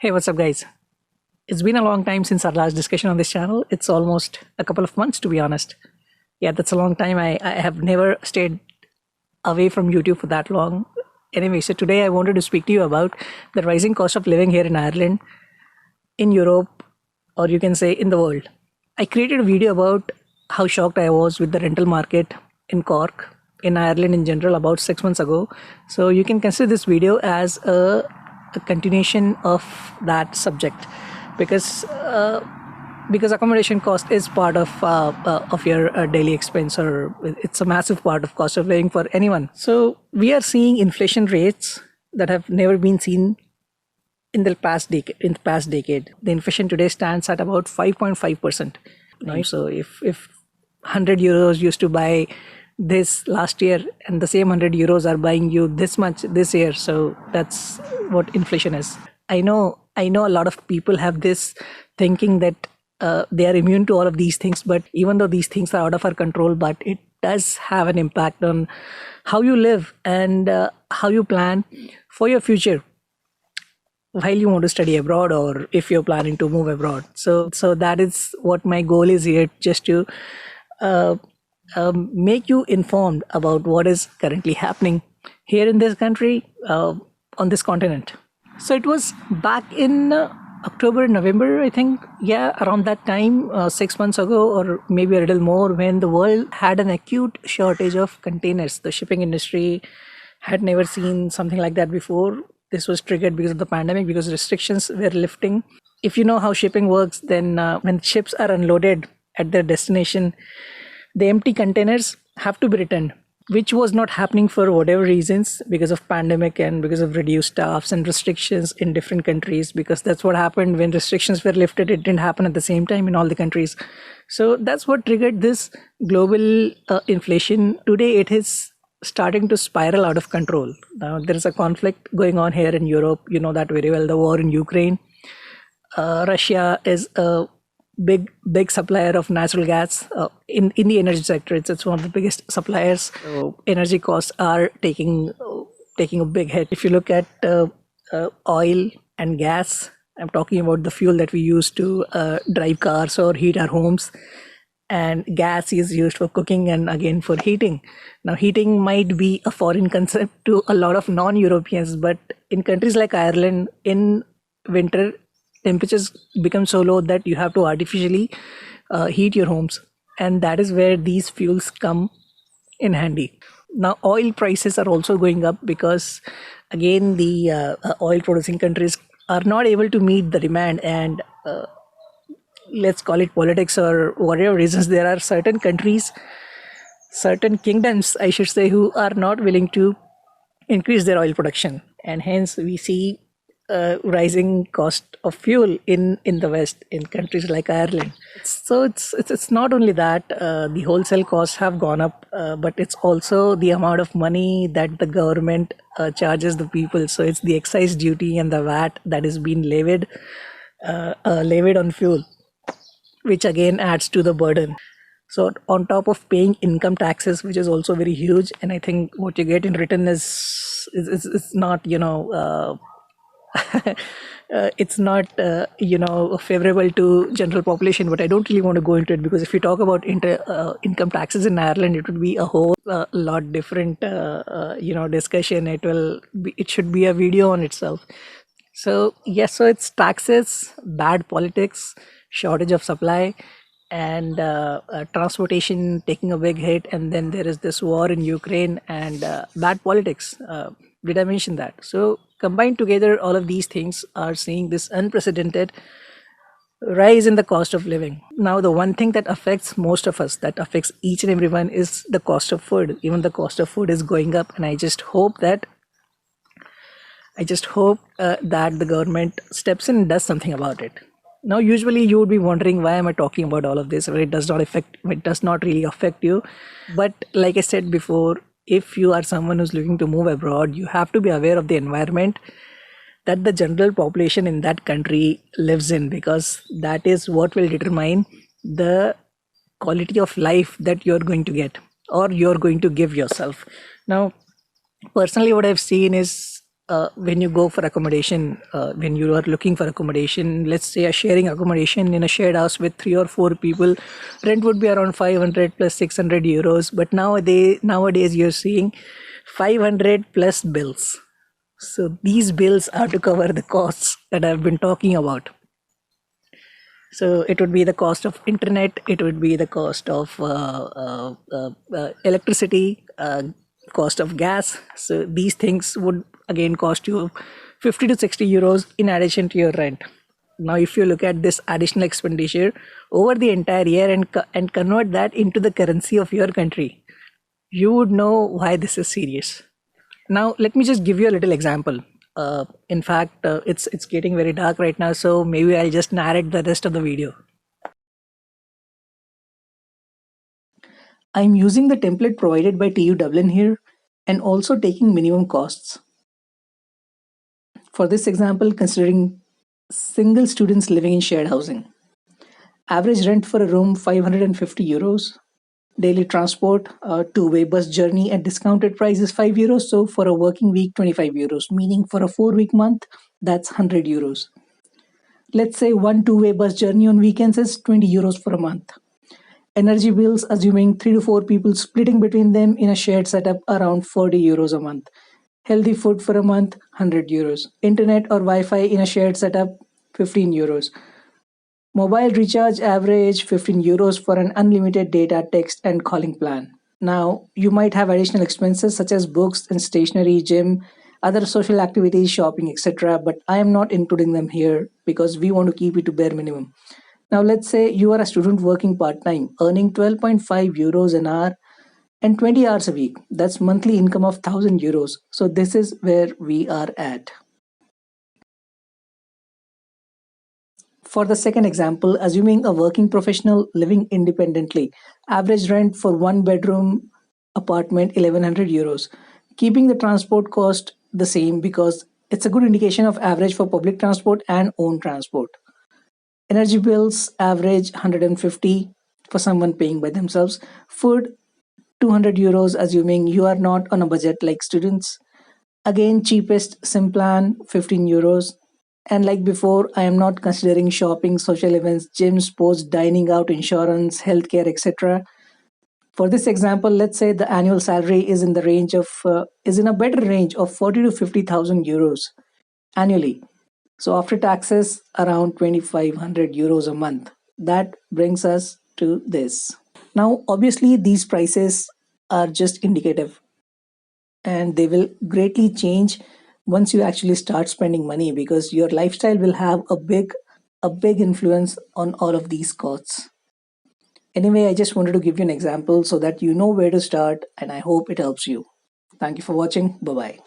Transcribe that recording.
Hey, what's up, guys? It's been a long time since our last discussion on this channel. It's almost a couple of months, to be honest. Yeah, that's a long time. I have never stayed away from YouTube for that long. Anyway, so today I wanted to speak to you about the rising cost of living here in Ireland, in Europe, or you can say in the world. I created a video about how shocked I was with the rental market in Cork, in Ireland in general, about 6 months ago. So you can consider this video as a continuation of that subject because accommodation cost is part of your daily expense, or it's a massive part of cost of living for anyone. So we are seeing inflation rates that have never been seen in the past decade. The inflation today stands at about 5.5%. Right? So if 100 euros used to buy this last year, and the same 100 euros are buying you this much this year, so that's what inflation is. I know a lot of people have this thinking that they are immune to all of these things, but even though these things are out of our control, but it does have an impact on how you live and how you plan for your future while you want to study abroad, or if you're planning to move abroad. So that is what my goal is here, just to make you informed about what is currently happening here in this country, on this continent. So it was back in October, November, I think. Yeah, around that time, 6 months ago, or maybe a little more, when the world had an acute shortage of containers. The shipping industry had never seen something like that before. This was triggered because of the pandemic, because restrictions were lifting. If you know how shipping works, then when ships are unloaded at their destination, the empty containers have to be returned, which was not happening for whatever reasons, because of pandemic and because of reduced staffs and restrictions in different countries. Because that's what happened when restrictions were lifted. It didn't happen at the same time in all the countries. So that's what triggered this global inflation. Today it is starting to spiral out of control. Now there is a conflict going on here in Europe. You know that very well, the war in Ukraine. Russia is a big supplier of natural gas in the energy sector. It's one of the biggest suppliers. So energy costs are taking a big hit. If you look at oil and gas, I'm talking about the fuel that we use to drive cars or heat our homes. And gas is used for cooking and again for heating. Now, heating might be a foreign concept to a lot of non-Europeans, but in countries like Ireland, in winter, temperatures become so low that you have to artificially heat your homes. And that is where these fuels come in handy. Now, oil prices are also going up because, again, the oil producing countries are not able to meet the demand, and let's call it politics or whatever reasons, there are certain countries, certain kingdoms, I should say, who are not willing to increase their oil production. And hence we see rising cost of fuel in the West, in countries like Ireland. So it's not only that the wholesale costs have gone up, but it's also the amount of money that the government charges the people. So it's the excise duty and the VAT that is being levied on fuel, which again adds to the burden. So on top of paying income taxes, which is also very huge, and I think what you get in return is not, it's not favorable to general population. But I don't really want to go into it, because if you talk about income taxes in Ireland, it would be a whole lot different discussion. It should be a video on itself. So yes, so it's taxes, bad politics, shortage of supply, and transportation taking a big hit, and then there is this war in Ukraine and bad politics. Did I mention that? So combined together, all of these things are seeing this unprecedented rise in the cost of living. Now, the one thing that affects most of us, that affects each and everyone, is the cost of food. Even the cost of food is going up, and I just hope that the government steps in and does something about it. Now, usually you would be wondering, why am I talking about all of this? Well, it does not really affect you. But like I said before, if you are someone who's looking to move abroad, you have to be aware of the environment that the general population in that country lives in, because that is what will determine the quality of life that you're going to get, or you're going to give yourself. Now, personally, what I've seen is when you go for accommodation, when you are looking for accommodation, let's say a sharing accommodation in a shared house with 3 or 4 people, rent would be around 500 plus 600 euros. But nowadays you're seeing 500 plus bills. So these bills are to cover the costs that I've been talking about. So it would be the cost of internet, it would be the cost of electricity, cost of gas. So these things would again cost you 50 to 60 euros in addition to your rent. Now, if you look at this additional expenditure over the entire year and convert that into the currency of your country, you would know why this is serious. Now, let me just give you a little example. In fact, it's getting very dark right now, so maybe I'll just narrate the rest of the video. I'm using the template provided by TU Dublin here and also taking minimum costs. For this example, considering single students living in shared housing. Average rent for a room 550 euros. Daily transport, two-way bus journey at discounted price is 5 euros. So for a working week, 25 euros, meaning for a 4-week month, that's 100 euros. Let's say one two-way bus journey on weekends is 20 euros for a month. Energy bills, assuming 3 to 4 people splitting between them in a shared setup, around 40 euros a month. Healthy food for a month, 100 euros. Internet or Wi-Fi in a shared setup, 15 euros. Mobile recharge average 15 euros for an unlimited data, text, and calling plan. Now, you might have additional expenses such as books and stationery, gym, other social activities, shopping, etc. But I am not including them here because we want to keep it to bare minimum. Now, let's say you are a student working part time, earning 12.5 euros an hour and 20 hours a week. That's monthly income of 1000 euros. So, this is where we are at. For the second example, assuming a working professional living independently, average rent for one bedroom apartment 1100 euros, keeping the transport cost the same because it's a good indication of average for public transport and own transport. Energy bills average 150 for someone paying by themselves. Food 200 euros, assuming you are not on a budget like students. Again, cheapest SIM plan 15 euros. And like before, I am not considering shopping, social events, gym, sports, dining out, insurance, healthcare, etc. For this example, let's say the annual salary is in the range of is in a better range of 40 to 50,000 euros annually. So after taxes, around 2,500 euros a month. That brings us to this. Now, obviously, these prices are just indicative and they will greatly change once you actually start spending money because your lifestyle will have a big influence on all of these costs. Anyway, I just wanted to give you an example so that you know where to start and I hope it helps you. Thank you for watching. Bye bye.